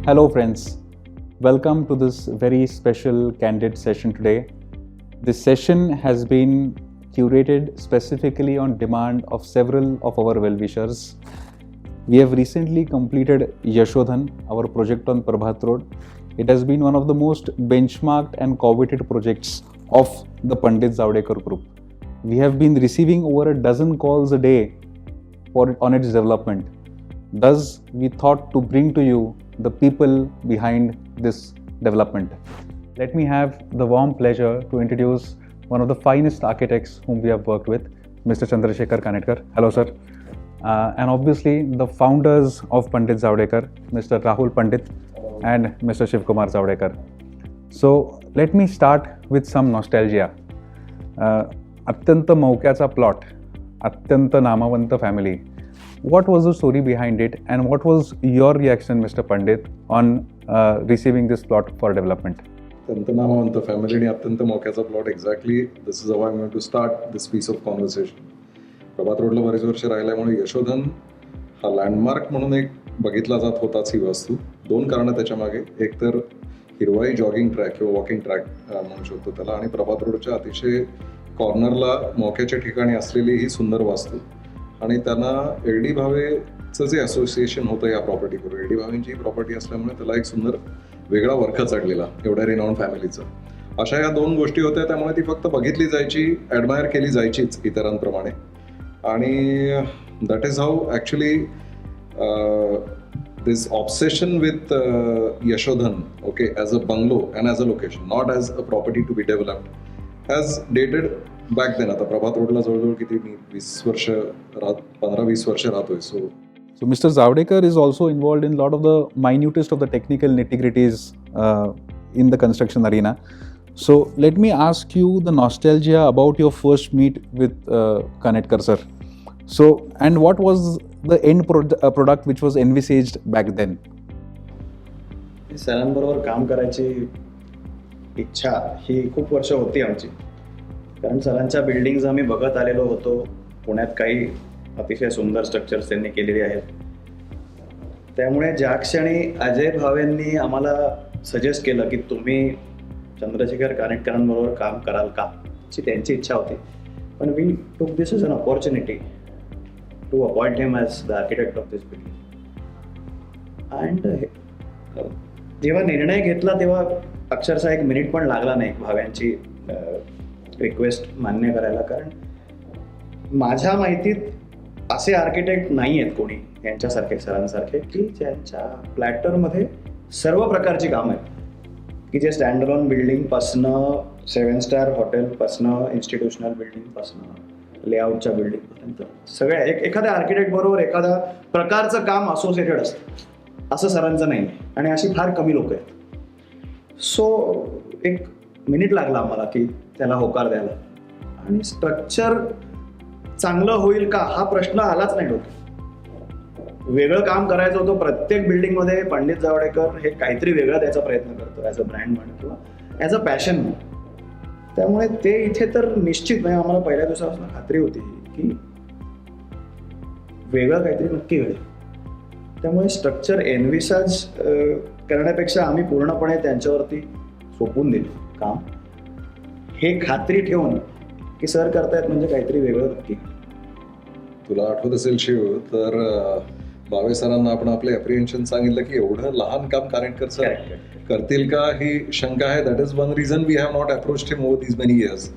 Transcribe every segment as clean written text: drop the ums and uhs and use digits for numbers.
Hello friends, welcome to this very special candid session today. This session has been curated specifically on demand of several of our well-wishers. We have recently completed Yashodhan, our project on Prabhat Road. It has been one of the most benchmarked and coveted projects of the Pandit Zavadekar group. We have been receiving over a dozen calls a day on its development. Thus, we thought to bring to you the people behind this development. Let me have the warm pleasure to introduce one of the finest architects whom we have worked with, Mr. Chandrasekhar Kanetkar. Hello, sir. And obviously, the founders of Pandit Zavadekar, Mr. Rahul Pandit and Mr. Shiv Kumar Zavadekar. So, let me start with some nostalgia. अत्यंत मौक्याचा plot, अत्यंत नामवंत family. What was the story behind it, and what was your reaction, Mr. Pandit, on receiving this plot for development? अत्यंत नामवंत family आणि अत्यंत मोक्याचा plot. Exactly this is how I am going to start this piece of conversation. Prabhat रोडला बरेच वर्ष राहिल्यामुळे यशोधन हा लँडमार्क म्हणून एक बघितला जात होताच ही वास्तू. दोन कारणं त्याच्या मागे. एक तर हिरवाई जॉगिंग ट्रॅक किंवा वॉकिंग ट्रॅक म्हणू शकतो त्याला, आणि प्रभात रोडच्या अतिशय कॉर्नरला मोक्याच्या ठिकाणी असलेली ही सुंदर वास्तू. आणि त्यांना एल डी भावेचं जे असोसिएशन होतं या प्रॉपर्टीवर, एल डी भावेंची प्रॉपर्टी असल्यामुळे त्याला एक सुंदर वेगळा वर्ख चढलेला एवढ्या रिनाऊंड फॅमिलीचं. अशा या दोन गोष्टी होत्या, त्यामुळे ती फक्त बघितली जायची, ॲडमायर केली जायचीच इतरांप्रमाणे. आणि that is how actually this obsession with Yashodhan, okay, as a bungalow and as a location, not as a property to be developed, has dated back then. आता प्रभात रोडला जवळजवळ किती, मी 15-20 वर्ष राहतोय. So Mr. Zavadekar is also involved in a lot of the minutest of the technical nitty-gritties in the construction arena. So let me ask you the nostalgia about your first meet with Kanetkar sir. So, and what was the end product which was envisaged back then? सरांबरोबर काम करायची इच्छा ही खूप वर्ष होती आमची. कारण सरांच्या buildings आम्ही बघत आलेलो होतो. पुण्यात काही अतिशय सुंदर स्ट्रक्चर्स त्यांनी केलेली आहेत. त्यामुळे ज्या क्षणी अजय भावेंनी आम्हाला सजेस्ट केलं की तुम्ही चंद्रशेखर कानेटकरांबरोबर काम कराल का, अशी त्यांची इच्छा होती. पण we took this is an opportunity to appoint him as the architect of this building. And जेव्हा निर्णय घेतला तेव्हा अक्षरशः 1 मिनिट पण लागला नाही भाव्यांची रिक्वेस्ट मान्य करायला. कारण माझ्या माहितीत असे आर्किटेक्ट नाही आहेत कोणी यांच्यासारखे, सरांसारखे, की ज्यांच्या प्लॅटरमध्ये सर्व प्रकारची कामं आहेत, की जे स्टँडअलोन बिल्डिंगपासनं 7 स्टार हॉटेलपासनं इन्स्टिट्यूशनल बिल्डिंगपासनं लेआउटच्या बिल्डिंगपर्यंत सगळ्या एखाद्या आर्किटेक्ट बरोबर एखाद्या प्रकारचं काम असोसिएटेड असतं. असं सरांचं नाही, आणि अशी फार कमी लोक आहेत. सो 1 मिनिट लागला आम्हाला की त्याला होकार द्यायला. आणि स्ट्रक्चर चांगलं होईल का हा प्रश्न आलाच नाही डोक्यात. वेगळं काम करायचं होतं. प्रत्येक बिल्डिंगमध्ये पंडित जावडेकर हे काहीतरी वेगळं द्यायचा प्रयत्न करतो, ॲज अ ब्रँड म्हणून किंवा ॲज अ पॅशन म्हणून. त्यामुळे ते इथे तर निश्चित म्हणजे आम्हाला पहिल्या दिवसापासून खात्री होती की वेगळं काहीतरी नक्की घडेल. त्यामुळे स्ट्रक्चर एनविसाज करण्यापेक्षा आम्ही पूर्णपणे त्यांच्यावरती सोपवून दिलं काम, हे खात्री ठेवून की सर करतायत म्हणजे काहीतरी वेगळं नक्की. तुला आठवत असेल शिव, तर भावे सरांना आपण आपले अप्रिहेन्शन सांगितलं की एवढं लहान काम कानेटकर सर करतील का ही शंका आहे. That is one reason we have not approached him over these many years.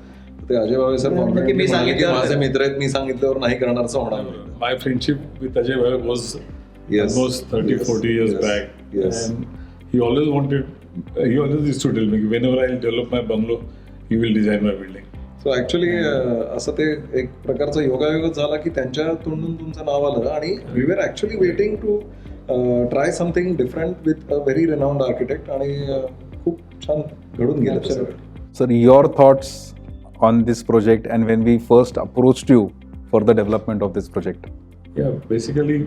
ते अजय भावे सर की मी सांगितलं माझे मित्र आहेत, मी सांगितल्यावर नाही करणार असं होणार. My friendship with Ajay Bhai was almost 30-40 years back. Yes. And he always used to tell me, whenever I develop my bungalow, he will design my building. So actually असं ते एक प्रकारचा योगायोगच झाला की त्यांच्या तोंडून तुमचं नाव आलं. आणि we were actually waiting to try something different with a very renowned architect. आणि खूप छान घडून गेलं ते सगळं. Sir, your thoughts on this project and when we first approached you for the development of this project? Yeah, basically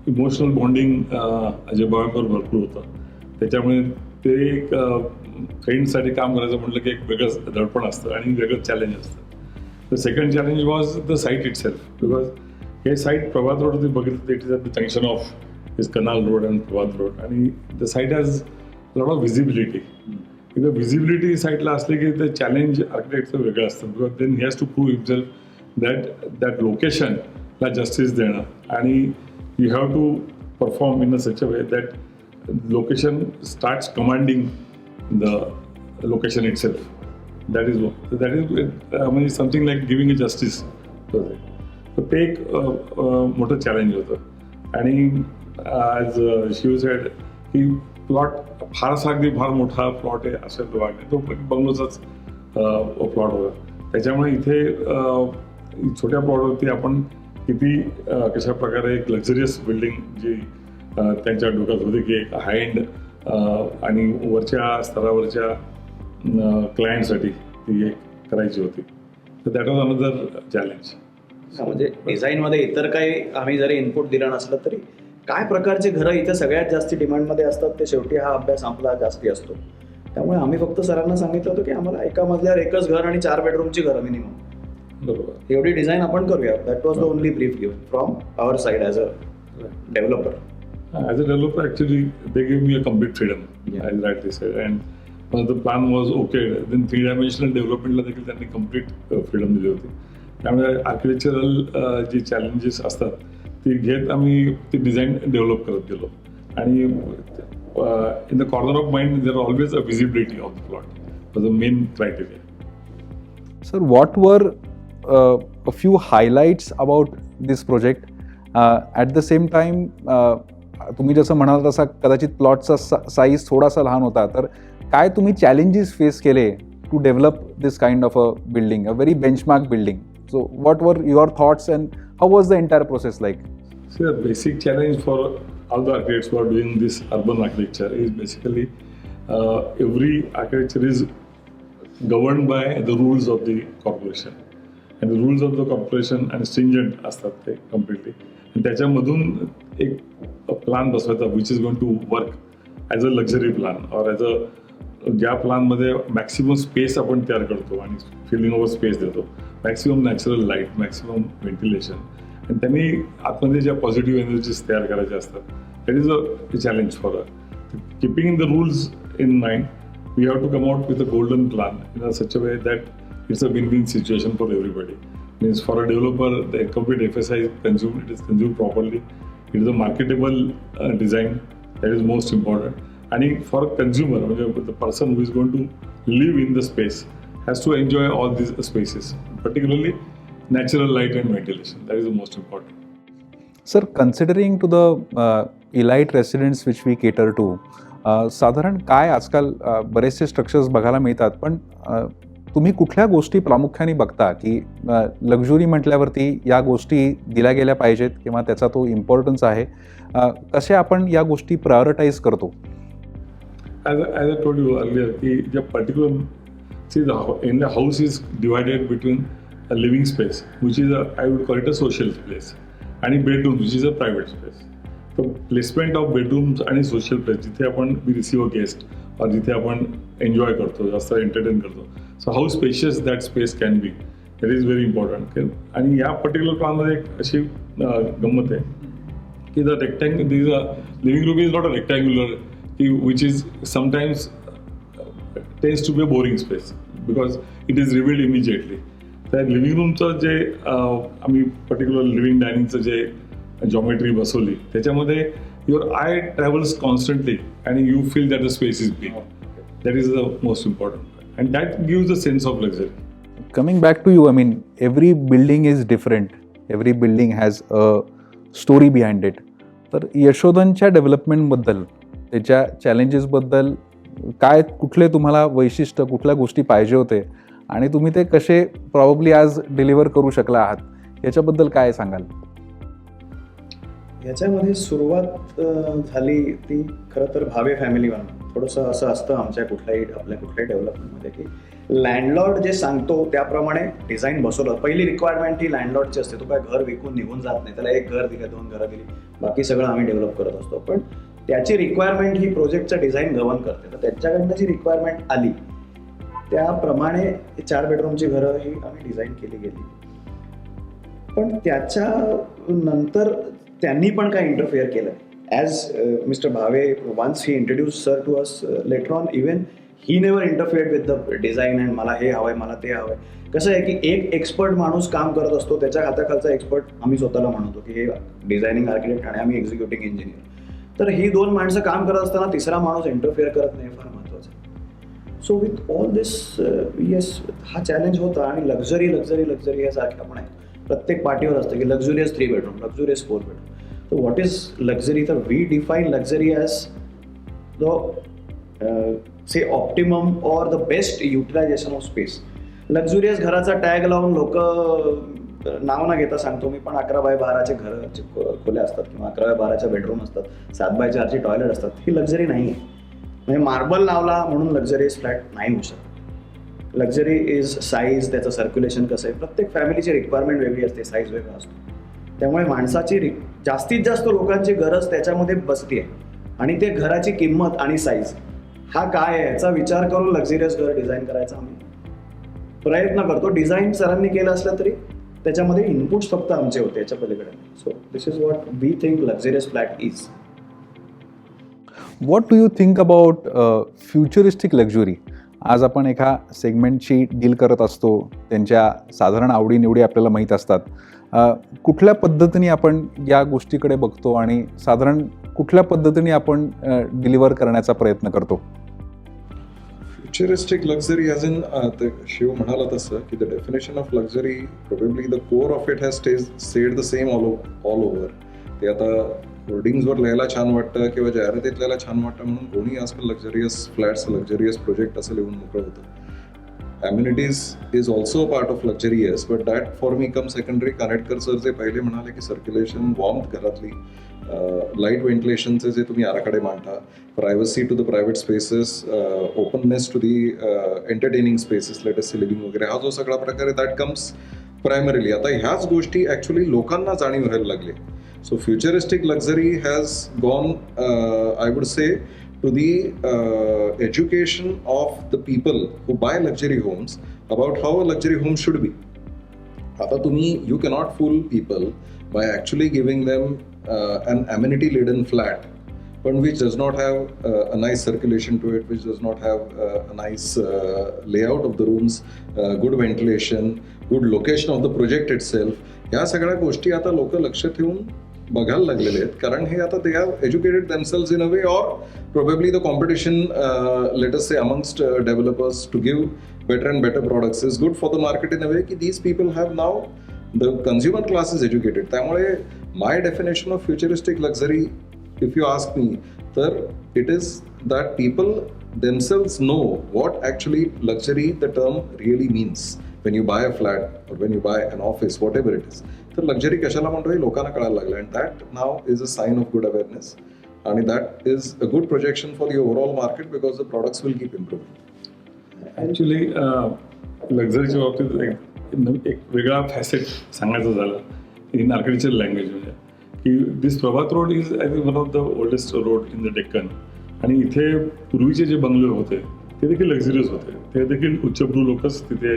emotional bonding Ajay भावेंबरोबर भरपूर होतं. त्याच्यामुळे ते एक फ्रेंडसाठी काम करायचं म्हटलं की एक वेगळंच दडपण असतं आणि वेगळंच चॅलेंज असतं. The second challenge was the site it self, because हे साईट प्रभात रोड बघितलं, it is at the junction of is Canal Road and Pravat Road, आणि the site has lot of visibility. एकदा विजिबिलिटी साईडला असले की ते challenge आर्किटेक्टचं वेगळं असतं, because then he has to prove himself that लोकेशनला जस्टिस देणं, आणि you have to perform in a such a way that location starts commanding the location itself. That is म्हणजे something like giving a justice. तर ते एक मोठं challenge होतं. आणि ॲज शिव सेड की प्लॉट फारसा अगदी फार मोठा प्लॉट आहे असं वाटलं, तो बंगलोचाच प्लॉट होता. त्याच्यामुळे इथे छोट्या प्लॉटवरती आपण किती कशा प्रकारे एक लक्झरियस बिल्डिंग जी त्यांच्या डोक्यात होती की एक हाय एंड आणि वरच्या स्तरावरच्या क्लायंटसाठी ती एक करायची होती. तर दॅट वॉज अनदर चॅलेंज. म्हणजे डिझाईनमध्ये इतर काही आम्ही जरी इनपुट दिलं नसलं तरी काय प्रकारचे घरं इथे सगळ्यात जास्त डिमांडमध्ये असतात ते शेवटी हा अभ्यास आपला जास्ती असतो. त्यामुळे आम्ही फक्त सरांना सांगितलं होतं की आम्हाला एका मजल्यावर एकच घर आणि 4 बेडरूमची घरं मिनिमम, बरोबर, एवढी डिझाईन आपण करूया. That was the only brief given from our side as a developer. As a developer, actually, they gave me a complete freedom. Yeah. I like this, and once the plan was okay, then 3-dimensional developmentला देखील त्यांनी complete freedom दिली होती. त्यामुळे architectural जी challenges असतात ती घेत आम्ही ती डिझाईन डेव्हलप करत गेलो. आणि in the corner of mind there always a visibility of the plot was the main criteria. Sir, what were a few highlights about this project? At the same time, तुम्ही जसं म्हणाल तसा कदाचित प्लॉटचा size थोडासा लहान होता, तर काय तुम्ही चॅलेंजेस फेस केले to develop this kind of a building, a very benchmark building? So what were your thoughts and how was the entire process like? So the basic challenge for all the architects who are doing this urban architecture is basically every architecture is governed by the rules of the corporation, and the rules of the corporation and stringent असतात ते completely. आणि त्याच्यामधून एक plan बसवायचा which is going to work as a luxury plan or as a ज्या प्लानमध्ये maximum space आपण तयार करतो आणि फिलिंग ओव्हर स्पेस देतो, maximum natural light, maximum ventilation, आणि त्यांनी आतमध्ये ज्या पॉझिटिव्ह एनर्जीज तयार करायच्या असतात, that is a challenge for a. Keeping in the rules in mind, we have to come out with a golden plan in a such a way that it's a win-win situation for everybody. Means for a developer, the complete FSI is consumed, it is consumed properly, it is a marketable design, that is most important. And for a consumer, the person who is going to live in the space has to enjoy all these spaces, particularly natural light and ventilation, that is the most important. Sir, considering to the elite residents which we cater to, साधारण काय आजकाल बरेचसे structures बघायला मिळतात, पण तुम्ही कुठल्या गोष्टी प्रामुख्याने बघता की लक्झुरी म्हटल्यावरती या गोष्टी दिल्या गेल्या पाहिजेत किंवा त्याचा तो इम्पॉर्टन्स आहे, कसे आपण या गोष्टी प्रायोरिटाईज करतो? As I told you earlier, की ज्या particular, see in the house is divided between a living space, which is I would call it a social space, आणि bedrooms, which is a private space. So placement of bedrooms आणि social place, जिथे आपण we receive a guest or जिथे आपण enjoy करतो, जास्त entertain करतो, so how spacious that space can be, that is very important. आणि या पर्टिक्युलर प्लॅनमध्ये एक अशी गंमत आहे की the living room is not a rectangular की which is sometimes tends to be a boring space because it is revealed immediately. त्या लिव्हिंग रूमचं जे आम्ही पर्टिक्युलर लिव्हिंग डायनिंगचं जे जॉमेट्री बसवली त्याच्यामध्ये your eye travels constantly and you feel that the space is big. That is the most important, and that gives a sense of luxury. Coming back to you, I mean, every building is different. Every building has a story behind it. तर यशोधनच्या डेव्हलपमेंटबद्दल, त्याच्या चॅलेंजेसबद्दल काय, कुठले तुम्हाला वैशिष्ट्य, कुठल्या गोष्टी पाहिजे होते आणि तुम्ही ते कसे प्रॉब्ली आज डिलिव्हर करू शकला आहात, याच्याबद्दल काय सांगाल? याच्यामध्ये सुरुवात झाली ती खरं तर भावे फॅमिलीवरनं. थोडंसं असं असतं आपल्या कुठल्याही डेव्हलपमेंटमध्ये की लँडलॉर्ड जे सांगतो त्याप्रमाणे डिझाईन बसवलं. पहिली रिक्वायरमेंट ही लँडलॉर्डची असते. तो काय घर विकून निघून जात नाही, त्याला एक घर दिलं, 2 घरं दिली, बाकी सगळं आम्ही डेव्हलप करत असतो. पण त्याची रिक्वायरमेंट ही प्रोजेक्टचं डिझाईन गव्हर्न करते. तर त्यांच्याकडनं जी रिक्वायरमेंट आली त्याप्रमाणे 4 बेडरूमची घरं ही आम्ही डिझाईन केली गेली. पण त्याच्या नंतर त्यांनी पण काय इंटरफेअर केलं. as Mr. Bhave, once he introduced sir to us, later on even he never interfered with the design and मला हे हवंय मला ते हवंय. कसं आहे की एक एक्सपर्ट माणूस काम करत असतो, त्याच्या हाताखालचा एक्सपर्ट आम्ही स्वतःला म्हणतो की हे डिझायनिंग आर्किटेक्ट आणि आम्ही एक्झिक्युटिव्ह इंजिनियर. तर ही दोन माणसं काम करत असताना तिसरा माणूस इंटरफेअर करत नाही, फार महत्वाचं आहे. So with all this yes, हा चॅलेंज होता. आणि लक्झरी लक्झरी लक्झरी हे सारखं आपण आहे, प्रत्येक पार्टीवर असतं की लक्झुरियस 3 bedroom, लक्झुरियस 4 bedroom. तर व्हॉट इज लक्झरी? तर we define luxury as the say optimum or the best utilisation of space. Luxurious घराचा टॅग लावून लोक नाव ना घेता सांगतो मी, पण 11x12चे घराचे खोल्या असतात किंवा 11x12च्या बेडरूम असतात, 7x4ची टॉयलेट असतात. ही लक्झरी नाही आहे. म्हणजे मार्बल लावला म्हणून लक्झरियस फ्लॅट नाही होऊ शकत. लक्झरी इज साईज, त्याचं सर्क्युलेशन कसं आहे, प्रत्येक फॅमिलीची रिक्वायरमेंट वेगळी असते, साईज वेगळा असतो. त्यामुळे माणसाची जास्तीत जास्त लोकांची गरज त्याच्यामध्ये बसते आहे. आणि ते घराची किंमत आणि साईज हा काय आहे याचा विचार करून लक्झरियस घर डिझाईन करायचा आम्ही प्रयत्न करतो. डिझाईन सरांनी केलं असलं तरी त्याच्यामध्ये इनपुट्स फक्त आमचे होते, याच्या पलीकडे. So this is what we think luxurious flat is. What do you think about futuristic luxury? आज आपण एका सेगमेंटची डील करत असतो, त्यांच्या साधारण आवडीनिवडी आपल्याला माहीत असतात. कुठल्या पद्धतीने आपण या गोष्टीकडे बघतो आणि साधारण कुठल्या पद्धतीने आपण डिलिव्हर करण्याचा प्रयत्न करतो? Futuristic luxury as in Shiv म्हणाला तसं की the definition of luxury probably the core of it has stayed the same all over. ते आता होर्डिंग्सवर लिहायला छान वाटतं किंवा जाहिरातीत लिहायला छान वाटतं म्हणून कोणी आजकाल लक्झरियस फ्लॅट्स, लक्झरियस प्रोजेक्ट असं लिहून मोकळं होतं. Amenities is also a part of luxury, yes, but that for me comes secondary. Kanetkar sir जे पहिले म्हणाले की सर्क्युलेशन, वॉर्मथ घरातली, लाईट व्हेंटिलेशनचे जे तुम्ही आराखडे मांडता, privacy to the private spaces, openness to the entertaining spaces, latest living वगैरे, हा जो सगळा प्रकार आहे दॅट कम्स प्रायमरीली. आता ह्याच गोष्टी ॲक्च्युली लोकांना जाणीव व्हायला लागले. So futuristic luxury has gone, I would say, to the education of the people who buy luxury homes about how a luxury home should be. आता तुम्ही, you cannot fool people by actually giving them an amenity-laden flat, but which does not have a nice circulation to it, which does not have a nice layout of the rooms, good ventilation, good location of the project itself. या सगळ्या गोष्टी आता लोक लक्ष ठेवून बघायला लागलेले आहेत, कारण हे आता they have educated themselves in a way, or probably the competition let us say amongst developers to give better and better products is good for the market in a way ki these people have now, the consumer class is educated. त्यामुळे my definition of futuristic luxury, if you ask me, तर it is that people themselves know what actually luxury the term really means when you buy a flat or when you buy an office, whatever it is. तर luxury कशाला म्हणतो हे लोकांना कळायला लागलं, and that now is a sign of good awareness, and that is a good projection for the overall market because the products will keep improving. Actually लक्झरीच्या बाबतीत एक वेगळा फॅसेट सांगायचं झालं इन आर्किटेक्चर लँग्वेज, म्हणजे की this Prabhat road is I think one of the oldest road in the Deccan. आणि इथे पूर्वीचे जे बंगले होते ते देखील लक्झरियस होते, ते देखील उच्चभ्रू लोकच तिथे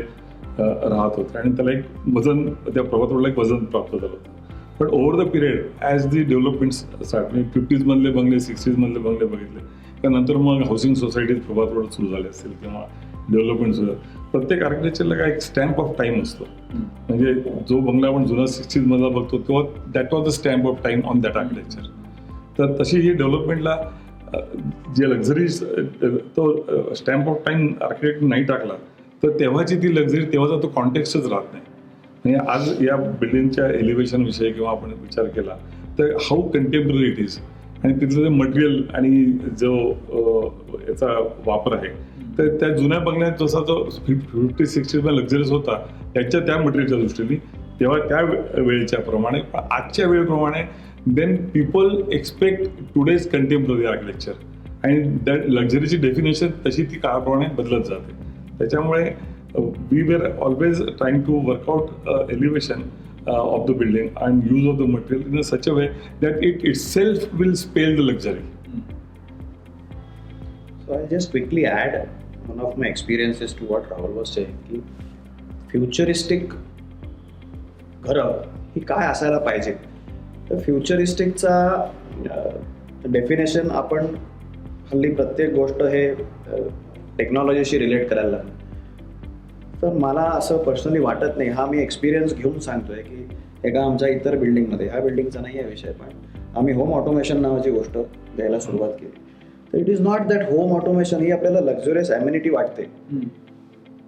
राहत होते आणि त्याला एक वजन, त्या प्रभात रोडला एक वजन प्राप्त झालं होतं. But over the period as the developments start, म्हणजे 50s मधले बंगले, 60s मधले बंगले बघितले, त्यानंतर मग हाऊसिंग सोसायटीत प्रभात रोड सुरू झाले असतील किंवा डेव्हलपमेंट सुद्धा. प्रत्येक आर्किटेक्चरला काय एक स्टॅम्प ऑफ टाईम असतो, म्हणजे जो बंगला आपण जुना 60s मधला बघतो तेव्हा that was the stamp of time on that architecture. तर तशी ही डेव्हलपमेंटला जे लक्झरी तो स्टॅम्प ऑफ टाईम आर्किटेक्ट नाही टाकला तर तेव्हाची ती लक्झरी, तेव्हाचा तो कॉन्टेक्स्टच राहत नाही. म्हणजे आज या बिल्डिंगच्या एलिव्हेशन विषयी किंवा आपण विचार केला तर हाऊ कंटेम्पररी इट इज, आणि तिथलं जे मटेरियल आणि जो याचा वापर आहे, तर त्या जुन्या बंगल्यात जसा तो 50-60 लक्झरीज होता त्या मटेरियलच्या दृष्टीने तेव्हा त्या वेळेच्या प्रमाणे, आजच्या वेळेप्रमाणे then people expect today's contemporary architecture, आणि दॅट लक्झरीची डेफिनेशन तशी ती काळाप्रमाणे बदलत जाते. त्याच्यामुळे we were always trying to work out elevation of the building and use of the material in such a way that it itself will spell the luxury. So I'll just quickly add one of my experiences to what Rahul was saying, की futuristic घरं ही काय असायला पाहिजे. तर फ्युचरिस्टिकचा definition आपण हल्ली प्रत्येक गोष्ट हे टेक्नॉलॉजीशी रिलेट करायला लागलो. तर मला असं पर्सनली वाटत नाही. हा मी एक्सपिरियन्स घेऊन सांगतोय की एका आमच्या इतर बिल्डिंगमध्ये, ह्या बिल्डिंगचा नाही आहे विषय, पण आम्ही होम ऑटोमेशन नावाची गोष्ट द्यायला सुरुवात केली. तर it is not that home automation ही आपल्याला लक्झुरियस ॲम्युनिटी वाटते,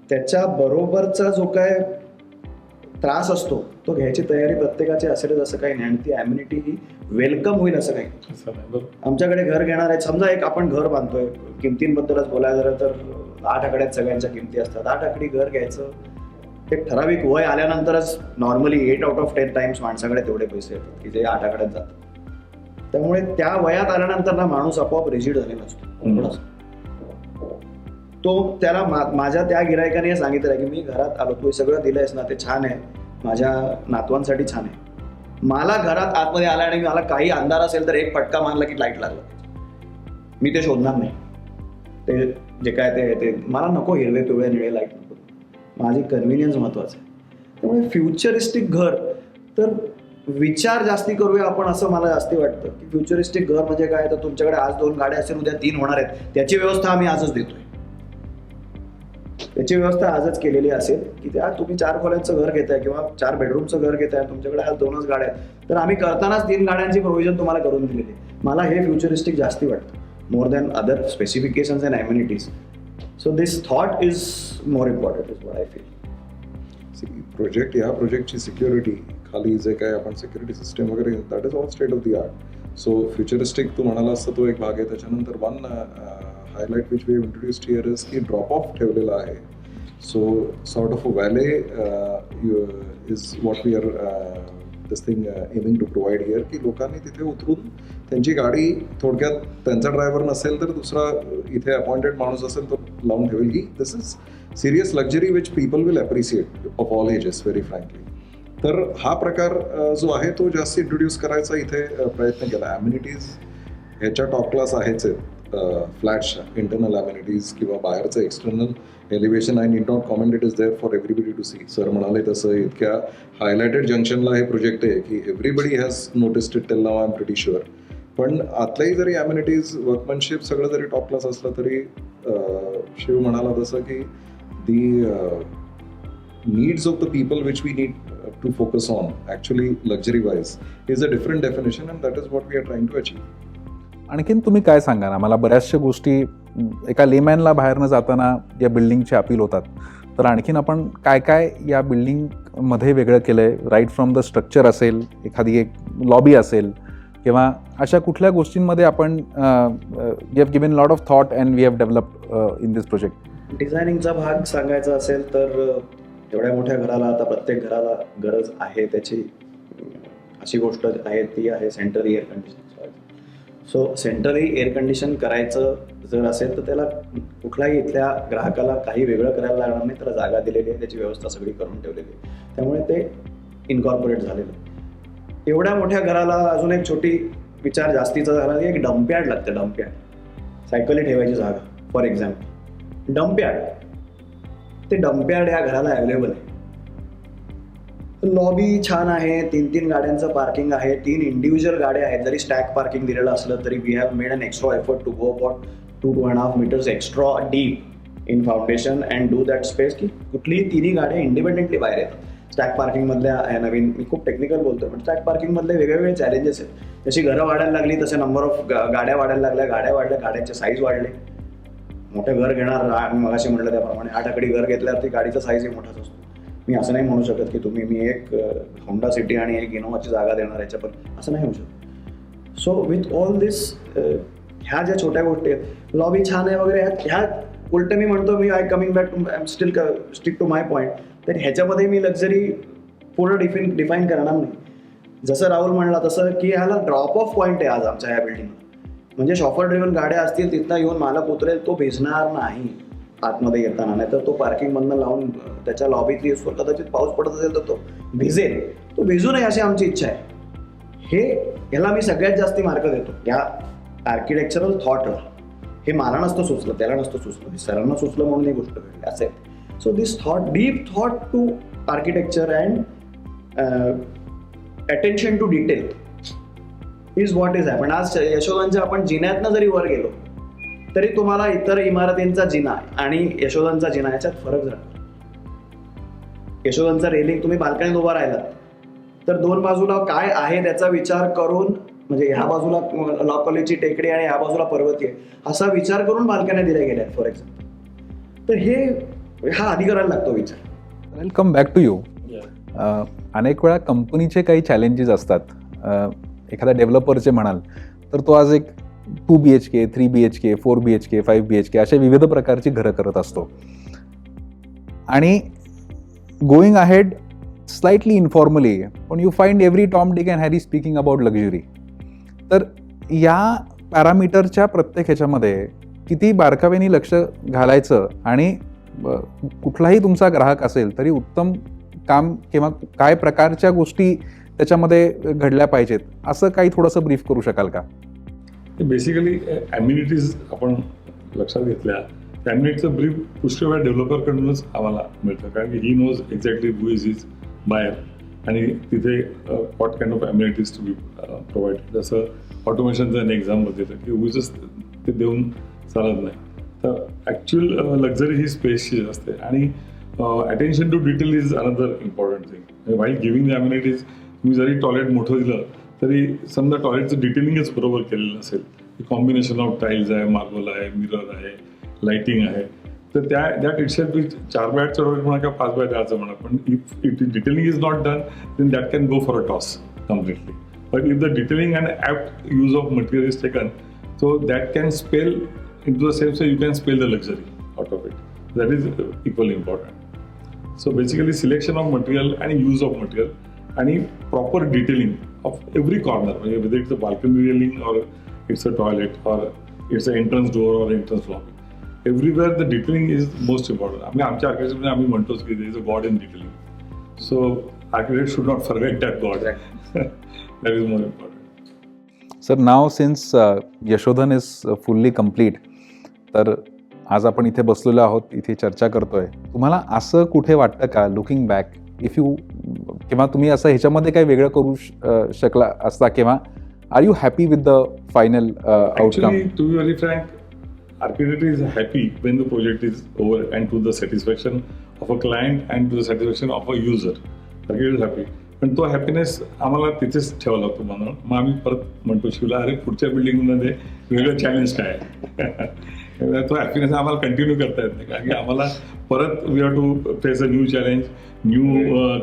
त्याच्या बरोबरचा जो काय त्रास असतो तो घ्यायची तयारी प्रत्येकाची असेलच असं काही नाही. आणि ती ॲम्युनिटी ही वेलकम होईल असं काही. असं नाही बरं. आमच्याकडे घर घेणार आहे, समजा एक आपण घर बांधतोय, किमतींबद्दलच बोलायला झालं तर 8 आकड्यात सगळ्यांच्या किमती असतात. 8 आकडी घर घ्यायचं एक ठराविक वय आल्यानंतरच नॉर्मली 8 आउट ऑफ 10 टाइम्स माणसाकडे तेवढे पैसे येतात की जे 8 आकड्यात जातात. त्यामुळे त्या वयात आल्यानंतर ना माणूस आपोआप रिजिड झालेला असतो. तो त्याला माझ्या त्या गिरायकाने हे सांगितलं की मी घरात आलो, तू हे सगळं दिलंयस ना, ते छान आहे, माझ्या नातवांसाठी छान आहे. मला घरात आतमध्ये आला आणि मला काही अंधार असेल तर एक फटका मारला की लाईट लागला, मी ते शोधणार नाही. ते जे काय ते मला नको, हिरवे पिवळे निळे लाईट नको, माझी कन्व्हिनियन्स महत्वाचं आहे. त्यामुळे फ्युचरिस्टिक घर तर विचार जास्ती करूया आपण असं मला जास्ती वाटतं की फ्युचरिस्टिक घर म्हणजे काय, तर तुमच्याकडे आज 2 गाड्या असेल, उद्या 3 होणार आहेत, त्याची व्यवस्था आम्ही आजच देतोय. त्याची व्यवस्था आजच केलेली असेल की त्या तुम्ही 4 खोल्यांचं घर घेताय किंवा 4 बेडरूमचं घर घेताय, तुमच्याकडे आज 2च गाड्या आहेत, तर आम्ही करतानाच 3 गाड्यांची प्रोव्हिजन तुम्हाला करून दिलेली आहे. मला हे फ्युचरिस्टिक जास्ती वाटतं more than other specifications and amenities. So this thought is more important is what I feel. या प्रोजेक्टची सिक्युरिटी खाली जे काय आपण सिक्युरिटी सिस्टम वगैरे, that is all state of the art. So futuristic तू म्हणाला असता तो एक भाग आहे. त्याच्यानंतर one highlight which we introduced here is की ड्रॉप ऑफ ठेवलेला आहे. So sort of a valet is what we are this thing aiming to provide here, की लोकांनी तिथे उतरून त्यांची गाडी, थोडक्यात त्यांचा ड्रायव्हर नसेल तर दुसरा इथे अपॉइंटेड माणूस असेल तो लावून ठेवेल. की this is serious luxury which people will appreciate of all ages very frankly. तर हा प्रकार जो आहे तो जास्त इंट्रोड्यूस करायचा इथे प्रयत्न केला. ॲम्युनिटीज ह्याच्या टॉप क्लास आहेच आहेत. फ्लॅट्सच्या इंटरनल ॲम्युनिटीज किंवा बाहेरचं external elevation, I need not comment, it is there for everybody to see. Sir म्हणाले तसं इतक्या हायलायटेड जंक्शनला हे प्रोजेक्ट आहे की everybody has noticed it till now, I am pretty sure. पण आतल्याही जरी ॲम्युनिटीज, वर्कमनशिप सगळं जरी टॉप क्लास असलं तरी शिव म्हणाला तसं की दी needs of the people which we need to focus on actually luxury wise is a different definition, and that is what we are trying to achieve. आणखीन तुम्ही काय सांगा ना, मला बऱ्याचशा गोष्टी एका लेमॅनला बाहेरनं जाताना या बिल्डिंगचे अपील होतात. तर आणखीन आपण काय काय या बिल्डिंगमध्ये वेगळं केलंय, राईट फ्रॉम द स्ट्रक्चर असेल, एखादी एक लॉबी असेल, किंवा अशा कुठल्या गोष्टींमध्ये आपण we have given lot of thought and we have developed in this project. डिझायनिंगचा भाग सांगायचा असेल तर एवढ्या मोठ्या घराला आता प्रत्येक घराला गरज आहे त्याची, अशी गोष्ट आहे ती आहे centrally air condition. So centrally air condition करायचं जर असेल तर त्याला कुठल्याही इथल्या ग्राहकाला काही वेगळं करायला लागणार नाही. त्याला जागा दिलेली आहे, त्याची व्यवस्था सगळी करून ठेवलेली आहे, त्यामुळे ते इन्कॉर्पोरेट झालेलं आहे. एवढ्या मोठ्या घराला अजून एक छोटी विचार जास्तीचा झाला की एक डम्पयार्ड लागतं. डम्पयार्ड, सायकली ठेवायची जागा फॉर एक्झाम्पल, डम्पयार्ड. ते डम्पयार्ड या घराला अवेलेबल आहे. लॉबी छान आहे, 3 गाड्यांचं पार्किंग आहे, 3 इंडिव्हिज्युअल गाड्या आहेत. जरी स्टॅक पार्किंग दिलेलं असलं तरी we have made an extra effort to go about 2.5 meters extra deep in foundation and do that space की कुठलीही 3 गाड्या इंडिपेंडेंटली बाहेर येतात. स्टॅक पार्किंगमधल्या नवीन, मी खूप टेक्निकल बोलतोय, पण स्टॅक पार्किंगमधले वेगवेगळे चॅलेंजेस आहेत. जशी घरं वाढायला लागली तसे नंबर ऑफ गाड्या वाढायला लागल्या, गाड्या वाढल्या, गाड्यांचे साईज वाढले. मोठं घर घेणार, मगाशी म्हटलं त्याप्रमाणे 8 आकडी घर घेतल्यावरती गाडीचा साईजही मोठाच असतो. मी असं नाही म्हणू शकत की तुम्ही मी एक होंडा सिटी आणि एक इनोवाची जागा देणार याच्या, पण असं नाही होऊ शकत. सो विथ ऑल दिस, ह्या ज्या छोट्या गोष्टी आहेत, लॉबी छान आहे वगैरे, ह्या उलट मी म्हणतो, मी I coming back to, I am still stick to my point, तर ह्याच्यामध्ये मी लक्झरी पूर्ण डिफाईन करणार नाही. जसं राहुल म्हणला तसं की ह्याला ड्रॉप ऑफ पॉईंट आहे आज आमच्या ह्या बिल्डिंगला. म्हणजे शॉफर ड्रिव्हन गाड्या असतील, तिथनं येऊन मालक उतरेल, तो भिजणार नाही आतमध्ये येताना. नाही तर तो पार्किंगमधनं लावून त्याच्या लॉबीत युजवर कदाचित पाऊस पडत असेल तर तो भिजेल. तो भिजू नये अशी आमची इच्छा आहे. ह्याला मी सगळ्यात जास्ती मार्क देतो या आर्किटेक्चरल थॉटला. हे मला नसतं सुचलं, त्याला नसतं सुचलं, सरांना सुचलं म्हणून ही गोष्ट घडली असे. So this thought, deep thought to architecture and attention to detail, is what is happen. आज यशोदांच्या आपण जिन्यातनं जरी वर गेलो तरी तुम्हाला इतर इमारतींचा जिना आणि यशोदांचा जिना याच्यात फरक झाला. यशोदांचा रेलिंग तुम्ही बाल्कनीत उभा राहिलात तर दोन बाजूला काय आहे त्याचा विचार करून, म्हणजे ह्या बाजूला लॉकॉलीची टेकडी आणि ह्या बाजूला पर्वती आहे असा विचार करून बाल्कन्या दिल्या गेल्या फॉर एक्झाम्पल. तर हा आधी करायला लागतो विचार. I come back to you. अनेक वेळा कंपनीचे काही चॅलेंजेस असतात. एखाद्या डेव्हलपरचे म्हणाल तर तो आज एक 2 BHK, 3 BHK, 4 BHK, 5 BHK अशा विविध प्रकारची घरं करत असतो आणि गोईंग अहेड स्लाइटली इन्फॉर्मली पण you find every Tom, Dick and Harry speaking about luxury. तर या पॅरामीटरच्या प्रत्येक ह्याच्यामध्ये किती बारकाव्याने लक्ष घालायचं आणि कुठलाही तुमचा ग्राहक असेल तरी उत्तम काम किंवा काय प्रकारच्या गोष्टी त्याच्यामध्ये घडल्या पाहिजेत असं काही थोडंसं ब्रीफ करू शकाल का? बेसिकली ॲम्युनिटीज आपण लक्षात घेतल्या, ॲम्युनिटीचं ब्रीफ पुष्कळ वेळा डेव्हलपरकडूनच आम्हाला मिळतं, कारण की he knows exactly who is is buyer आणि तिथे what kind of amenities to be provided. जसं ऑटोमेशनचं एक एक्झाम्पल देतं की उगीच ते देऊन चालत नाही. तर ॲक्च्युअल लक्झरी ही स्पेसची असते आणि attention to detail is another important thing. While giving the amenities तुम्ही जरी टॉयलेट मोठं दिलं तरी समजा टॉयलेटचं डिटेलिंगच बरोबर केलेलं असेल, कॉम्बिनेशन ऑफ टाईल्स आहे, मार्बल आहे, मिरर आहे, लाइटिंग आहे, तर दॅट इटसेल्फ तुम्ही 4 बायचं म्हणा किंवा 5 बाय 10चं म्हणा, पण if it detailing is not done then that can go for a toss completely. But if the detailing and apt use of material is taken so that can spell in to the same way you can spell the luxury out of it. That is equally important. So basically selection of material and use of material and proper detailing of every corner, whether it's a balcony railing or it's a toilet or it's an entrance door or entrance lobby. Everywhere the detailing is most important. I mean, आमच्या आर्किटेक्चरमध्ये आम्ही म्हणतोच की there is a God in detailing. So architects should not forget that God. That is more important. Sir, now since Yashodhan is fully complete, तर आज आपण इथे बसलेलो आहोत, इथे चर्चा करतोय, तुम्हाला असं कुठे वाटतं का लुकिंग बॅक इफ यू, किंवा तुम्ही असं ह्याच्यामध्ये काही वेगळं करू शकला असता, किंवा are you happy with the final outcome? To be very frank, architect is happy when the project is over and to the satisfaction of a client and to the satisfaction of a user. Architect is happy. पण तो happiness आम्हाला तिथेच ठेवावा लागतो म्हणून मग आम्ही परत म्हणतो शिवला, अरे पुढच्या बिल्डिंगमध्ये वेगळं चॅलेंज काय आहे. तो हॅपीनेस आम्हाला कंटिन्यू करता येत नाही, कारण की आम्हाला परत we have to face a new challenge, new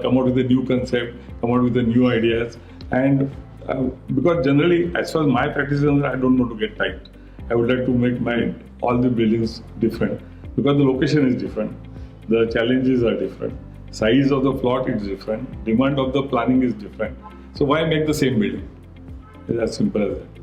come out with a new concept, come out with a new ideas. And because generally as far my practice I don't know to get tight. I would like to make all the buildings different because the location is different, the challenges are different, size of the plot is different, demand of the planning is different. So why make the same building? It's as simple as that.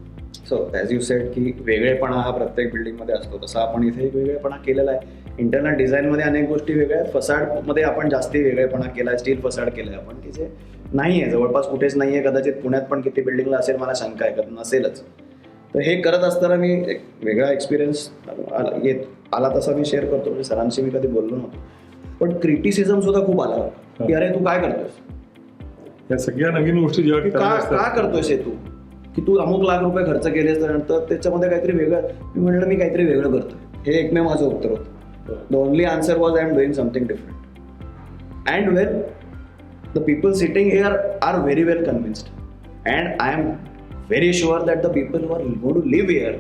So as you sed की वेगळेपणा हा प्रत्येक बिल्डिंगमध्ये असतो, तसा आपण इथे एक वेगळेपणा केलेला आहे. इंटरनल डिझाईनमध्ये अनेक गोष्टी वेगळ्या आहेत, फसाडमध्ये आपण जास्ती वेगळेपणा केला आहे, स्टील फसाड केलं आहे आपण, की जे नाही आहे जवळपास कुठेच नाही आहे. कदाचित पुण्यात पण किती बिल्डिंगला असेल मला शंका आहे, का नसेलच. तर हे करत असताना मी एक वेगळा एक्सपिरियन्स आला तसा मी शेअर करतो. म्हणजे सरांशी मी कधी बोललो नव्हतो, पण क्रिटिसिझम सुद्धा खूप आला की अरे तू काय करतोयस, या सगळ्या नवीन गोष्टी जेव्हा का करतोयस हे तू, की तू अमुक लाख रुपये खर्च केलेस तर त्याच्यामध्ये काहीतरी वेगळं. मी म्हटलं मी काहीतरी वेगळं करतोय, हे एकमेव माझं उत्तर होतं. The only answer was I am doing something different. And when the people sitting here are very well convinced and I am very sure that the people who are going to live here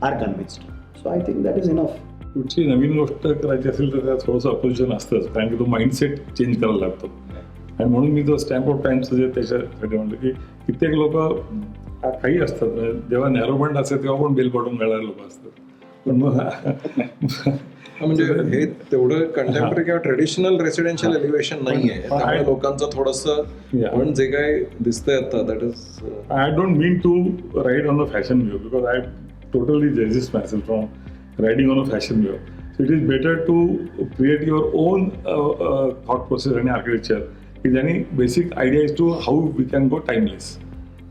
are convinced. So I think that is enough. कुठची नवीन गोष्ट करायची असेल तर त्यात थोडंसं opposition असतंच, कारण की तो माइंडसेट चेंज करायला लागतो. आणि म्हणून मी जो स्टॅम्प ऑफ टाइमचं जे त्याच्यासाठी म्हणलं की कित्येक लोक काही असतात, जेव्हा नॅरोबँड असते तेव्हा पण बेल बॉटम घालणारे लोक असतात. पण मग म्हणजे हे तेवढं कंटेम्पररी किंवा ट्रेडिशनल रेसिडेन्शियल एलिव्हेशन नाहीये, त्यामुळे लोकांचं थोडंसं पण जे काय दिसतंय आता that is. I don't mean to ride on a fashion view because I totally resist myself from riding on a fashion view. So it is better to create your own thought process आणि architecture, की ज्यांनी basic idea is to how we can go timeless.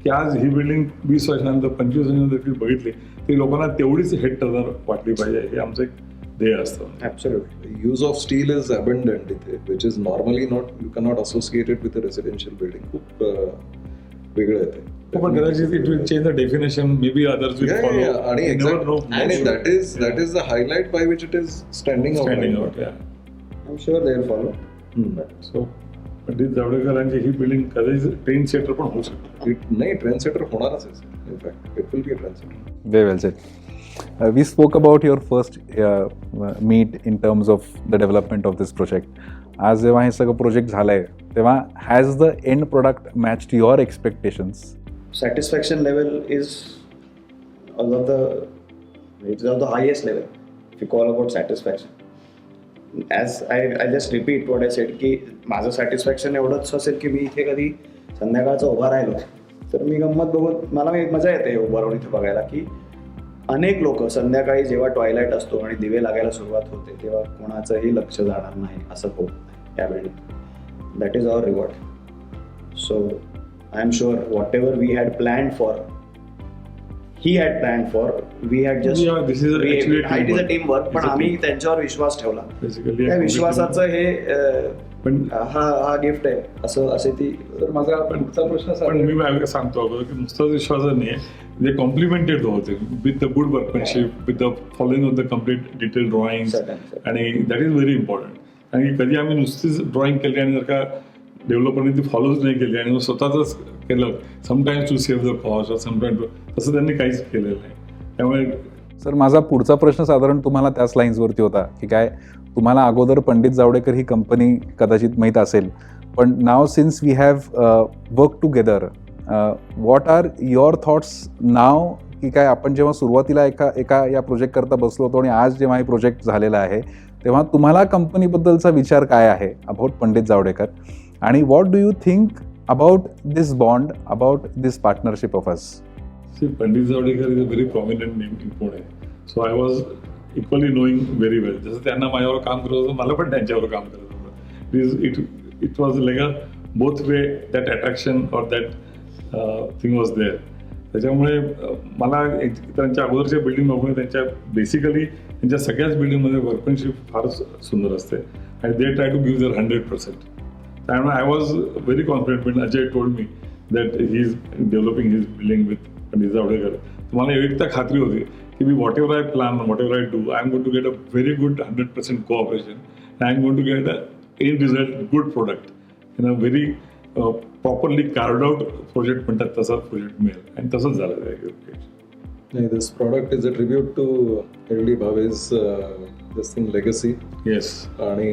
की आज ही building 20 वर्षानंतर 25 वर्षानंतर बघितली तरी लोकांना तेवढीच हेड टर्नर वाटली पाहिजे, हे आमचं एक ध्येय असतं. Absolutely. Use of steel is abundant इथे, which is normally not, you can not associated with a residential building. खूप वेगळं आहे ते. पण कदाचित it will change the definition, may be others will follow. आणि You never know. Exact that is the highlight by which it is standing Standing out. out, yeah. I am sure they will follow. So Pandit जावडेकरांची ही building कदाचित train setter पण होऊ शकते. नाही, trend setter होणारच आहे. In fact it will be a trend setter. Very well said. We spoke about your first meet in terms of the development of this project. आज जेव्हा हे सगळं प्रोजेक्ट झालंय तेव्हा has the end product matched your expectations? Satisfaction level is one of the highest level if you call about satisfaction. As I just repeat what I said की माझं satisfaction एवढंच असेल की मी इथे कधी संध्याकाळचं उभा राहिलो तर मी गंमत बघून मला मजा येते उभं राहून इथे बघायला की अनेक लोक संध्याकाळी जेव्हा टॉयलेट असतो आणि दिवे लागायला सुरुवात होते तेव्हा कोणाचंही लक्ष जाणार नाही असं होत नाही या building. That is our reward. So I am sure whatever we had planned for, he had planned for, we had just Yeah, this is actually a it is a teamwork. team work, पण It's a आम्ही team. त्यांच्यावर विश्वास ठेवला. Basically, त्या विश्वासाचं हे पण हा gift आहे असं असे ती. तर माझा पुढचा प्रश्न असा पण मी मला सांगतो अगोदर की नुसताच विश्वास नाही आहे, जे कॉम्प्लिमेंटेड होते with the good workmanship, with the following of the complete detail drawing, आणि दॅट इज व्हेरी इम्पॉर्टंट. कारण की कधी आम्ही नुसतीच ड्रॉइंग केली आणि जर का डेव्हलपरने ती फॉलोच नाही केली आणि स्वतःच केलं, sometimes to save the cost, sometimes तसं त्यांनी काहीच केलेलं नाही. त्यामुळे सर माझा पुढचा प्रश्न साधारण तुम्हाला त्याच लाईन्सवरती होता की काय तुम्हाला अगोदर पंडित जावडेकर ही कंपनी कदाचित माहीत असेल, पण now since we have work together, what are your thoughts now की काय आपण जेव्हा सुरुवातीला एका या प्रोजेक्ट करता बसलो होतो आणि आज जेव्हा हे प्रोजेक्ट झालेला आहे तेव्हा तुम्हाला कंपनीबद्दलचा विचार काय आहे अबाउट पंडित जावडेकर, आणि what do you think about this bond, about this partnership of us? Pandit Javadekar is a very prominent name in Pune. So I was equally knowing very well. जसं त्यांना माझ्यावर काम करत होतं, मला पण त्यांच्यावर काम करत होतं. It was like a both way that attraction or that thing was there. त्याच्यामुळे मला त्यांच्या अगोदरच्या बिल्डिंग बघून त्यांच्या बेसिकली त्यांच्या सगळ्याच बिल्डिंगमध्ये वर्कमॅनशिप फारच सुंदर असते आणि they try to give their 100%. त्यामुळे I was very confident when Ajay told me that he is developing his building with Pandit Javadekar. तुम्हाला एकदा खात्री होती की मी whatever I plan, whatever I do, I am going to get a very good 100% cooperation, I am going to get a end result good product in a very properly carried out project म्हणतात तसा project मिळेल, आणि तसंच झालं. नाही, this product is a tribute to L D. Bhave's this thing legacy. Yes. आणि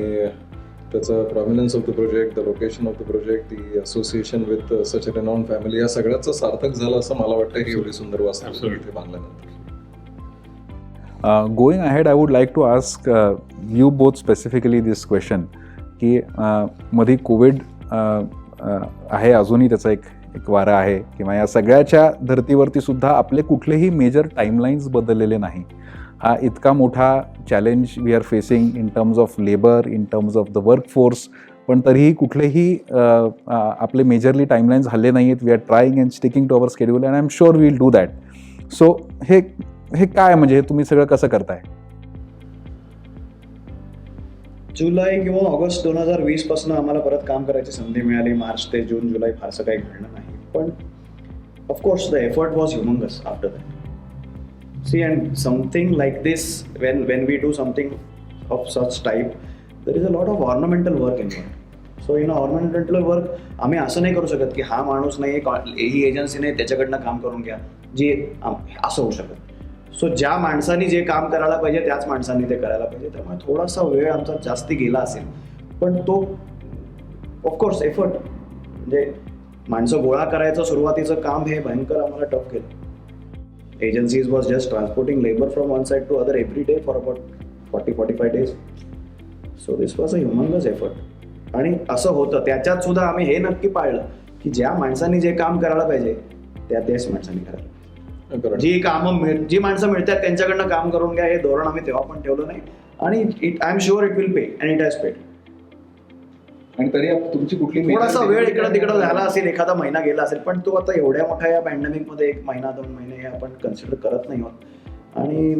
त्याचं prominence of the project, the location of the project, the association with such a renowned family, या सगळ्याचं सार्थक झालं असं मला वाटतं ही एवढी सुंदर वास्तू इथे बांधल्यानंतर. Going ahead, I would like to ask you both specifically this question की मध्ये कोविड आहे, अजूनही त्याचा एक वारा आहे, किंवा या सगळ्याच्या धर्तीवरती सुद्धा आपले कुठलेही मेजर टाईमलाईन्स बदललेले नाही. हा इतका मोठा challenge we are facing in terms of labour, in terms of the workforce, पण तरीही कुठलेही आपले मेजरली टाईमलाईन्स हल्ले नाही आहेत. We are trying and sticking to our schedule and I am sure we will do that. So हे काय, म्हणजे हे तुम्ही सगळं कसं करताय? जुलै किंवा ऑगस्ट 2020 पासून आम्हाला परत काम करायची संधी मिळाली. मार्च ते जून जुलै फारसं काही घडलं नाही, पण of course the effort was humongous after that. See, and something like this, when we do something of such type, there is a lot of ornamental work involved. So in ornamental work, आम्ही असं नाही करू शकत की हा माणूस नाही, ही agency नाही, त्याच्याकडनं काम करून घ्या, जे असं होऊ शकत. सो ज्या माणसाने जे काम करायला पाहिजे त्याच माणसाने ते करायला पाहिजे. त्यामुळे थोडासा वेळ आमचा जास्ती गेला असेल, पण तो ऑफकोर्स एफर्ट, म्हणजे माणसं गोळा करायचं सुरुवातीचं काम हे भयंकर आम्हाला टफ केलं. Agencies was just transporting labor from one side to other every day for about 40-45 days. So this was a humongous effort. आणि असं होतं, त्याच्यात सुद्धा आम्ही हे नक्की पाळलं की ज्या माणसांनी जे काम करायला पाहिजे त्याच माणसांनी करायला पाहिजे. जी माणसं मिळतात त्यांच्याकडनं काम करून घ्या, हे धोरण आम्ही तेव्हा पण ठेवलं नाही, आणि I am sure it will pay and it has paid. आणि तरी तुमची कुठली थोडासा वेळ इकडं तिकडं झाला असेल, एखादा महिना गेला असेल, पण तो आता एवढ्या मोठ्या या पॅन्डेमिकमध्ये 1 महिना 2 महिने हे आपण कन्सिडर करत नाही आहोत. आणि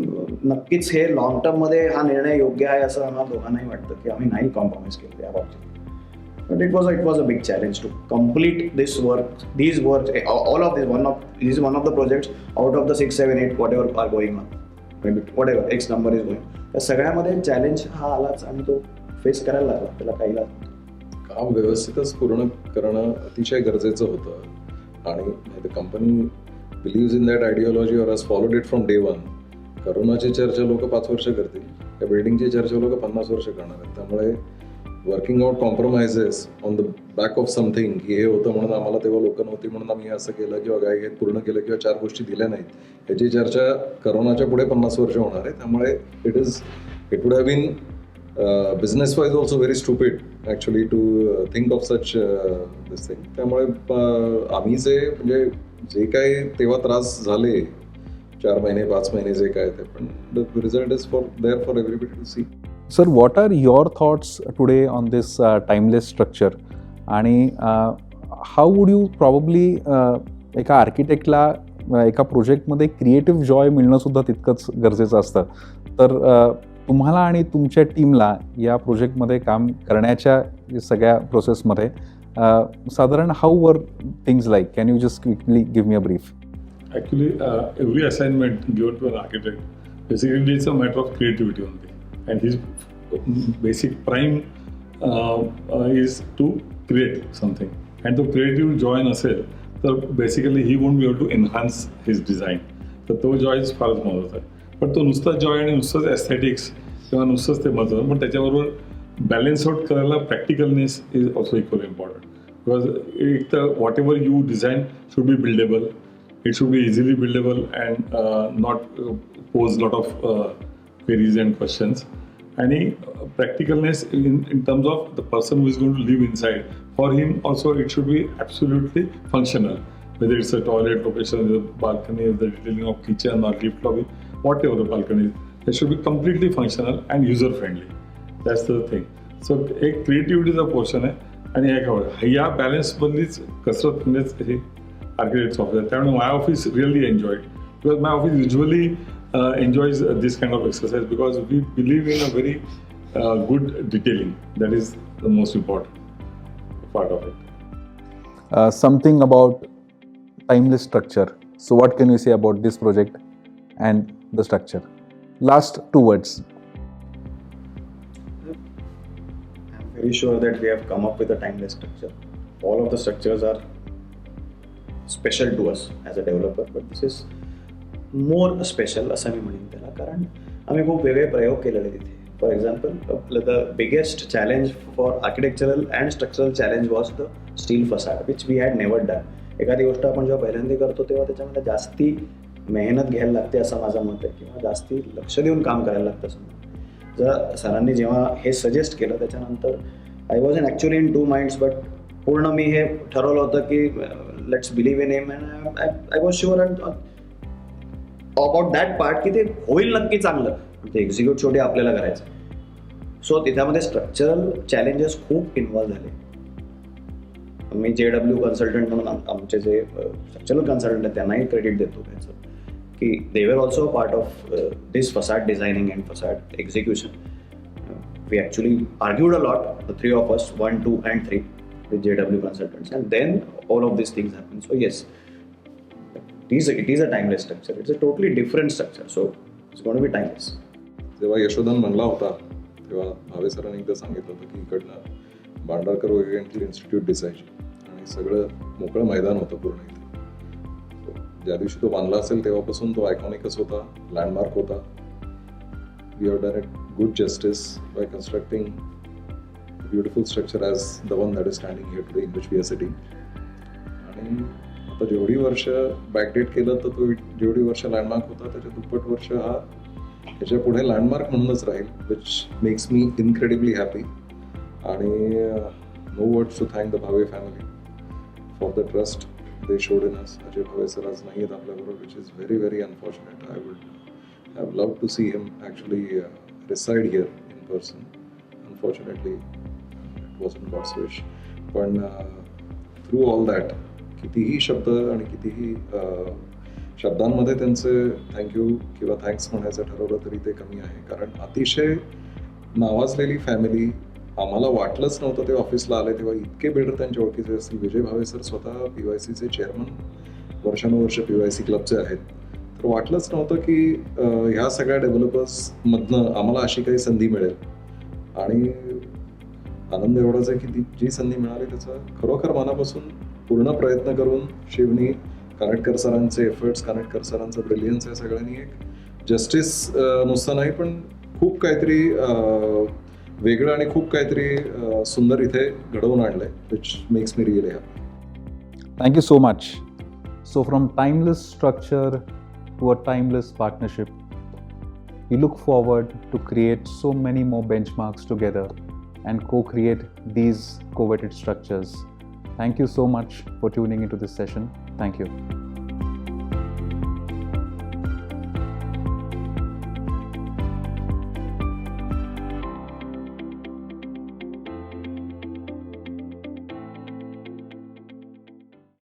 नक्कीच हे लॉंग टर्ममध्ये हा निर्णय योग्य आहे असं आम्हाला दोघांनाही वाटतं की आम्ही नाही कॉम्प्रोमाइज केलं या बाबतीत. But it was a big challenge to complete this work. These works, all of this, this is one of the projects out of the 6, 7, 8 whatever are going on. Maybe whatever X number is going. त्या सगळ्यामध्ये challenge हा आलाच आणि तो face करायला लागला. त्याला काहीला काम व्यवस्थितच पूर्ण करणं अतिशय गरजेचं होतं आणि the company believes in that ideology or has followed it from day one. करोनाची चर्चा लोक 5 वर्ष करतील, त्या बिल्डिंगची चर्चा लोक 50 वर्ष करणार आहेत. त्यामुळे working out compromises on the back of something की हे होतं म्हणून आम्हाला तेव्हा लोक नव्हती म्हणून आम्ही असं केलं किंवा काय पूर्ण केलं किंवा 4 गोष्टी दिल्या नाहीत याची चर्चा करोनाच्या पुढे 50 वर्ष होणार आहे. त्यामुळे it would have been business wise also very stupid actually to think of such this thing. त्यामुळे आम्ही म्हणजे जे काय तेव्हा त्रास झाले 4 महिने 5 महिने जे काय ते पण the result is there for everybody to see. Sir, what are your thoughts today on this timeless structure? आणि how would you probably एका आर्किटेक्टला एका प्रोजेक्टमध्ये क्रिएटिव्ह जॉय मिळणं सुद्धा तितकंच गरजेचं असतं. तर तुम्हाला आणि तुमच्या टीमला या प्रोजेक्टमध्ये काम करण्याच्या सगळ्या प्रोसेसमध्ये साधारण हाऊ वर things like? Can you just quickly give me a brief? Actually, every assignment given to an architect basically it's a matter of creativity only. And his basic prime is to create something. And the creative joy नसेल तर basically he won't be able to enhance his design. तर तो Joy फारच महत्त्वाचा आहे. पण तो नुसता जॉय आणि नुसतंच एस्थेटिक्स किंवा नुसतंच ते महत्त्वाचं, पण त्याच्याबरोबर बॅलन्स आउट करायला practicalness is also equally important. Because एक तर whatever you design should be buildable. It should be easily buildable and not pose lot of queries and questions. And practicalness in terms of the person who is going to live inside, for him also it should be absolutely functional. Whether it's a toilet location, the balcony, the detailing of kitchen or lift lobby, whatever the balcony is, it should be completely functional and user friendly. That's the thing. So एक creativityचा portion आहे आणि या balance मधलीच कसरत म्हणजेच हे architect software. त्यामुळे my office really enjoyed, because my office usually enjoys this kind of exercise because we believe in a very good detailing. That is the most important part of it. Something about timeless structure. So what can you say about this project and the structure? Last 2 words. I'm very sure that we have come up with a timeless structure. All of the structures are special to us as a developer, but this is more special असं मी म्हणेन त्याला, कारण आम्ही खूप वेगळे प्रयोग केलेले तिथे. For example, the biggest challenge for architectural and structural challenge was the steel facade, which we had never done. एखादी गोष्ट आपण जेव्हा पहिल्यांदा करतो तेव्हा त्याच्यामध्ये जास्ती मेहनत घ्यायला लागते असं माझं मत आहे, किंवा जास्ती लक्ष देऊन काम करायला लागतं असं मत. जर सरांनी जेव्हा हे सजेस्ट केलं त्याच्यानंतर I was in actually in 2 minds, but पूर्ण मी हे ठरवलं होतं की let's believe in him and I was sure about that part की ते होईल नक्की चांगलं, ते एक्झिक्यूट शेवटी आपल्याला करायचं. सो त्याच्यामध्ये स्ट्रक्चरल चॅलेंजेस खूप इन्व्हॉल्व झाले. मी JW कन्सल्टंट म्हणून आमचे जे स्ट्रक्चरल कन्सल्टंट आहेत त्यांनाही क्रेडिट देतो त्याचं, की they were also part of this facade designing and facade execution. We actually argued a lot, the 3 of us, 1, 2 and 3 with JW consultants, and then all of these things happen. So yes, it is a timeless structure. It's a totally different structure, so it's going to be timeless. जेव्हा यशोधन म्हणला होता तेव्हा भावे सरांनी एकदा सांगितलं होतं की इकडनं भांडारकर ओरिएंटल इन्स्टिट्यूट दिसायची आणि सगळं मोकळं मैदान होतं पूर्ण इथे. ज्या दिवशी तो बांधला असेल तेव्हापासून तो आयकॉनिकच होता, लँडमार्क होता. We have done it good justice by constructing a beautiful structure as the one that is standing here today in which we are sitting. आणि आता जेवढी वर्ष बॅकडेट केलं तर तो जेवढी वर्ष लँडमार्क होता त्याच्या दुप्पट वर्ष हा त्याच्या पुढे लँडमार्क म्हणूनच राहील, which makes me incredibly happy. आणि no words to thank the Bhave family for the trust they showed in us. Ajay Bhave sir आज नाही आहेत आपल्याबरोबर, which is very very unfortunate. I would have loved to see him actually reside here in person. Unfortunately, it wasn't God's wish. पण through all that, कितीही शब्द आणि कितीही शब्दांमध्ये त्यांचे थँक्यू किंवा थँक्स म्हणायचं ठरवलं तरी ते कमी आहे. कारण अतिशय नावाजलेली फॅमिली आम्हाला वाटलंच नव्हतं ते ऑफिसला आले तेव्हा इतके बिल्डर त्यांच्या ओळखीचे असतील. विजय भावे सर स्वतः PYCचे चेअरमन वर्षानुवर्ष PYC क्लबचे आहेत. तर वाटलंच नव्हतं की ह्या सगळ्या डेव्हलपर्समधनं आम्हाला अशी काही संधी मिळेल. आणि आनंद एवढाच आहे की जी संधी मिळाली त्याचा खरोखर मनापासून पूर्ण प्रयत्न करून शिवनी, कानेटकर सरांचे एफर्ट्स, कानेटकर सरांचं ब्रिलियन्स, या सगळ्यांनी एक जस्टिस नुसतं नाही पण खूप काहीतरी वेगळं आणि खूप काहीतरी सुंदर इथे घडवून आणलंय, which makes me really happy. Thank you so much. So, from timeless structure to a timeless partnership, we look forward to create so many more benchmarks together and co-create these coveted structures. Thank you so much for tuning into this session. Thank you.